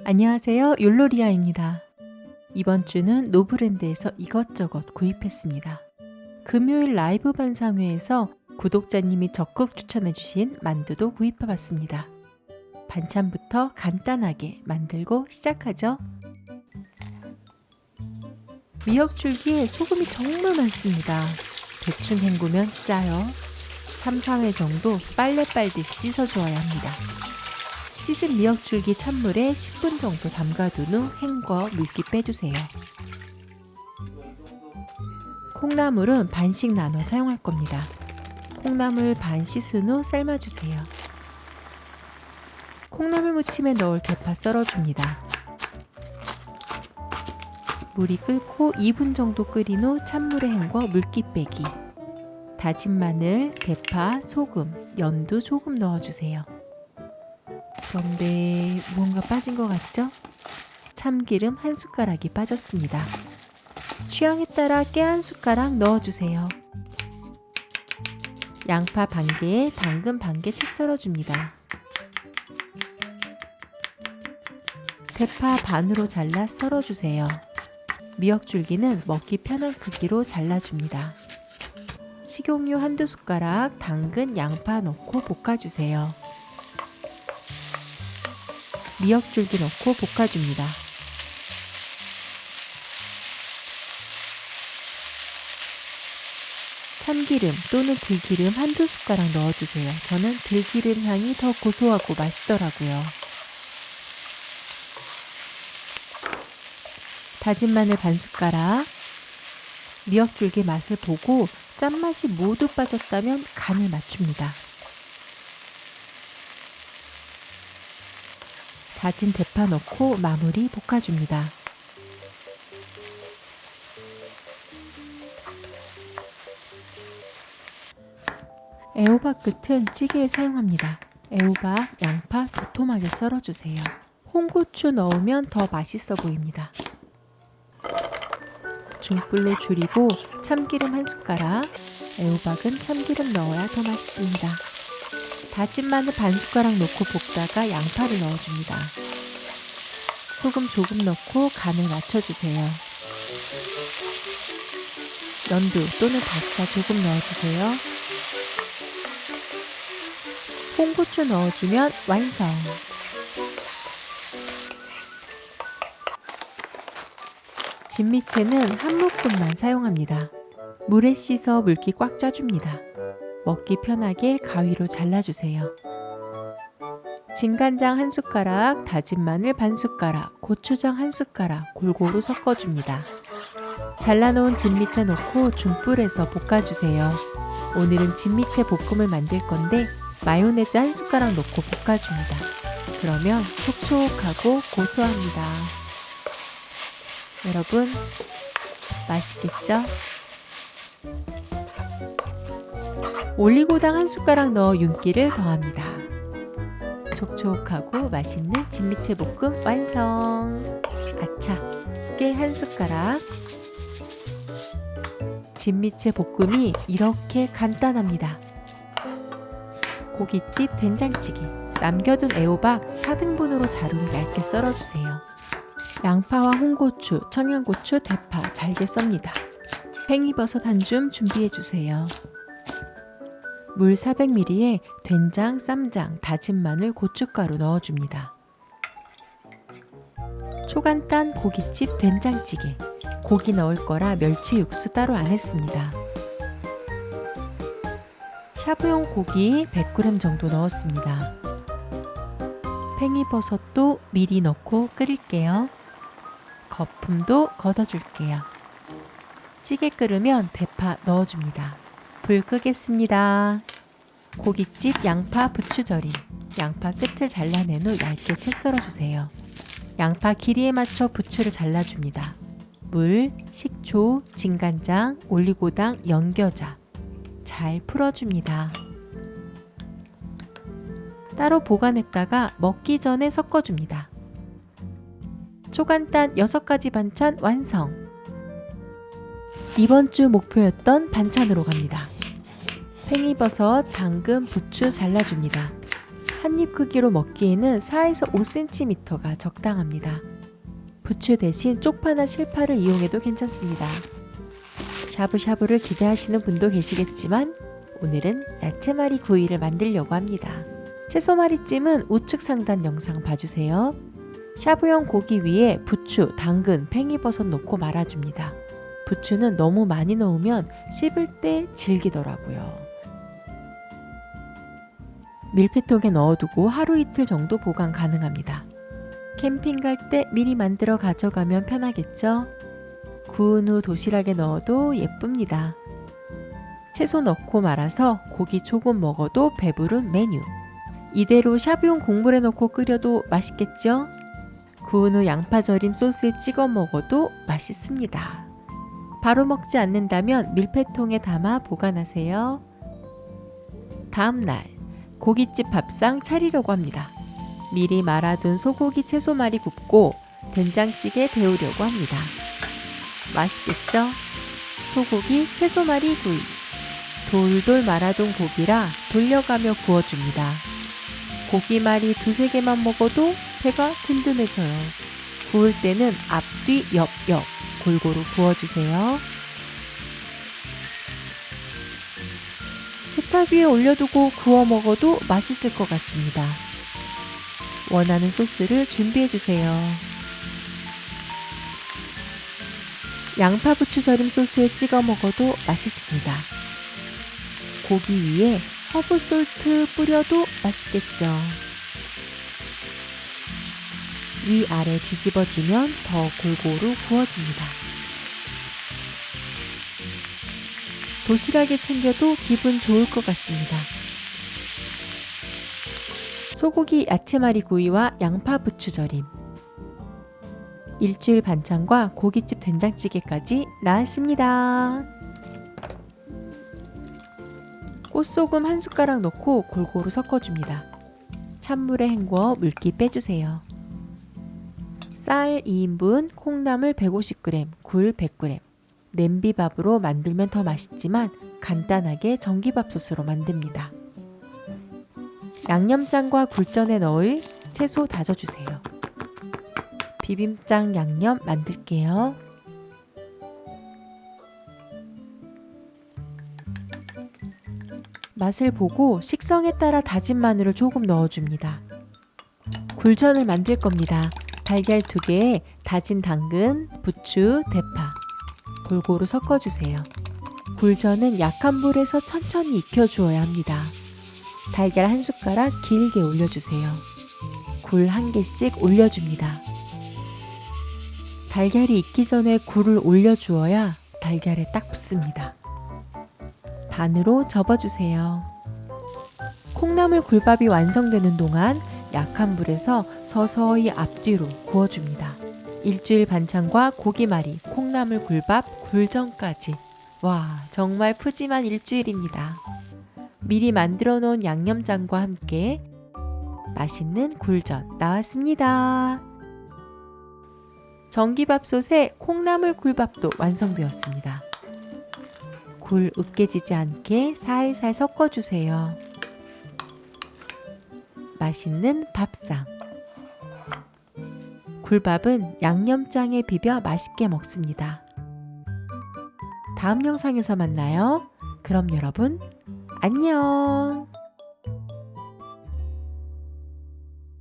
안녕하세요. 욜로리아입니다. 이번 주는 노브랜드에서 이것저것 구입했습니다. 금요일 라이브 반상회에서 구독자님이 적극 추천해주신 만두도 구입해봤습니다. 반찬부터 간단하게 만들고 시작하죠. 미역줄기에 소금이 정말 많습니다. 대충 헹구면 짜요. 3, 4회 정도 빨래 빨듯이 씻어주어야 합니다. 씻은 미역줄기 찬물에 10분 정도 담가둔 후 헹궈 물기 빼주세요. 콩나물은 반씩 나눠 사용할 겁니다. 콩나물 반 씻은 후 삶아주세요. 콩나물 무침에 넣을 대파 썰어줍니다. 물이 끓고 2분 정도 끓인 후 찬물에 헹궈 물기 빼기. 다진 마늘, 대파, 소금, 연두 조금 넣어주세요. 그런데 무언가 빠진 것 같죠? 참기름 1숟가락이 빠졌습니다. 취향에 따라 깨 1숟가락 넣어주세요. 양파 반 개에 당근 반 개 채 썰어줍니다. 대파 반으로 잘라 썰어주세요. 미역줄기는 먹기 편한 크기로 잘라줍니다. 식용유 1~2숟가락, 당근, 양파 넣고 볶아주세요. 미역줄기 넣고 볶아줍니다. 참기름 또는 들기름 1~2숟가락 넣어주세요. 저는 들기름 향이 더 고소하고 맛있더라고요. 다진 마늘 반 숟가락. 미역줄기 맛을 보고 짠맛이 모두 빠졌다면 간을 맞춥니다. 다진 대파 넣고 마무리 볶아줍니다. 애호박 끝은 찌개에 사용합니다. 애호박, 양파 도톰하게 썰어주세요. 홍고추 넣으면 더 맛있어 보입니다. 중불로 줄이고 참기름 1숟가락, 애호박은 참기름 넣어야 더 맛있습니다. 다진 마늘 반 숟가락 넣고 볶다가 양파를 넣어줍니다. 소금 조금 넣고 간을 맞춰주세요. 연두 또는 다시다 조금 넣어주세요. 홍고추 넣어주면 완성! 진미채는 한 묶음만 사용합니다. 물에 씻어 물기 꽉 짜줍니다. 먹기 편하게 가위로 잘라주세요. 진간장 1숟가락, 다진 마늘 반 숟가락, 고추장 1숟가락 골고루 섞어줍니다. 잘라놓은 진미채 넣고 중불에서 볶아주세요. 오늘은 진미채 볶음을 만들 건데 마요네즈 1숟가락 넣고 볶아줍니다. 그러면 촉촉하고 고소합니다. 여러분, 맛있겠죠? 올리고당 1숟가락 넣어 윤기를 더합니다. 촉촉하고 맛있는 진미채 볶음 완성! 아차! 깨 1숟가락. 진미채 볶음이 이렇게 간단합니다. 고깃집 된장찌개. 남겨둔 애호박 4등분으로 자르고 얇게 썰어주세요. 양파와 홍고추, 청양고추, 대파 잘게 썹니다. 팽이버섯 한 줌 준비해주세요. 물 400ml에 된장, 쌈장, 다진 마늘, 고춧가루 넣어줍니다. 초간단 고깃집 된장찌개. 고기 넣을 거라 멸치 육수 따로 안 했습니다. 샤브용 고기 100g 정도 넣었습니다. 팽이버섯도 미리 넣고 끓일게요. 거품도 걷어줄게요. 찌개 끓으면 대파 넣어줍니다. 불 끄겠습니다. 고깃집 양파 부추절임. 양파 끝을 잘라낸 후 얇게 채 썰어주세요. 양파 길이에 맞춰 부추를 잘라줍니다. 물, 식초, 진간장, 올리고당, 연겨자 잘 풀어줍니다. 따로 보관했다가 먹기 전에 섞어줍니다. 초간단 6가지 반찬 완성! 이번 주 목표였던 반찬으로 갑니다. 팽이버섯, 당근, 부추 잘라줍니다. 한 입 크기로 먹기에는 4에서 5cm가 적당합니다. 부추 대신 쪽파나 실파를 이용해도 괜찮습니다. 샤브샤브를 기대하시는 분도 계시겠지만 오늘은 야채말이 구이를 만들려고 합니다. 채소말이찜은 우측 상단 영상 봐주세요. 샤브용 고기 위에 부추, 당근, 팽이버섯 넣고 말아줍니다. 부추는 너무 많이 넣으면 씹을 때 질기더라고요. 밀폐통에 넣어두고 하루 이틀 정도 보관 가능합니다. 캠핑 갈 때 미리 만들어 가져가면 편하겠죠? 구운 후 도시락에 넣어도 예쁩니다. 채소 넣고 말아서 고기 조금 먹어도 배부른 메뉴. 이대로 샤브용 국물에 넣고 끓여도 맛있겠죠? 구운 후 양파절임 소스에 찍어 먹어도 맛있습니다. 바로 먹지 않는다면 밀폐통에 담아 보관하세요. 다음날 고깃집 밥상 차리려고 합니다. 미리 말아둔 소고기 채소말이 굽고 된장찌개 데우려고 합니다. 맛있겠죠? 소고기 채소말이 구이. 돌돌 말아둔 고기라 돌려가며 구워줍니다. 고기말이 2-3개만 먹어도 배가 든든해져요. 구울 때는 앞뒤 옆옆 골고루 구워주세요. 식탁 위에 올려두고 구워 먹어도 맛있을 것 같습니다. 원하는 소스를 준비해주세요. 양파 부추 절임 소스에 찍어 먹어도 맛있습니다. 고기 위에 허브 솔트 뿌려도 맛있겠죠. 위아래 뒤집어주면 더 골고루 구워집니다. 도시락에 챙겨도 기분 좋을 것 같습니다. 소고기 야채말이 구이와 양파 부추 절임. 일주일 반찬과 고깃집 된장찌개까지 나왔습니다. 꽃소금 1숟가락 넣고 골고루 섞어줍니다. 찬물에 헹궈 물기 빼주세요. 쌀 2인분, 콩나물 150g, 굴 100g. 냄비밥으로 만들면 더 맛있지만 간단하게 전기밥솥으로 만듭니다. 양념장과 굴전에 넣을 채소 다져주세요. 비빔장 양념 만들게요. 맛을 보고 식성에 따라 다진 마늘을 조금 넣어줍니다. 굴전을 만들 겁니다. 달걀 2개에 다진 당근, 부추, 대파 골고루 섞어주세요. 굴전은 약한 불에서 천천히 익혀주어야 합니다. 달걀 1숟가락 길게 올려주세요. 굴 1개씩 올려줍니다. 달걀이 익기 전에 굴을 올려주어야 달걀에 딱 붙습니다. 반으로 접어주세요. 콩나물 굴밥이 완성되는 동안 약한 불에서 서서히 앞뒤로 구워줍니다. 일주일 반찬과 고기말이, 콩나물 굴밥, 굴전까지. 와, 정말 푸짐한 일주일입니다. 미리 만들어 놓은 양념장과 함께 맛있는 굴전 나왔습니다. 전기밥솥에 콩나물 굴밥도 완성되었습니다. 굴 으깨지지 않게 살살 섞어주세요. 맛있는 밥상. 굴밥은 양념장에 비벼 맛있게 먹습니다. 다음 영상에서 만나요. 그럼 여러분, 안녕!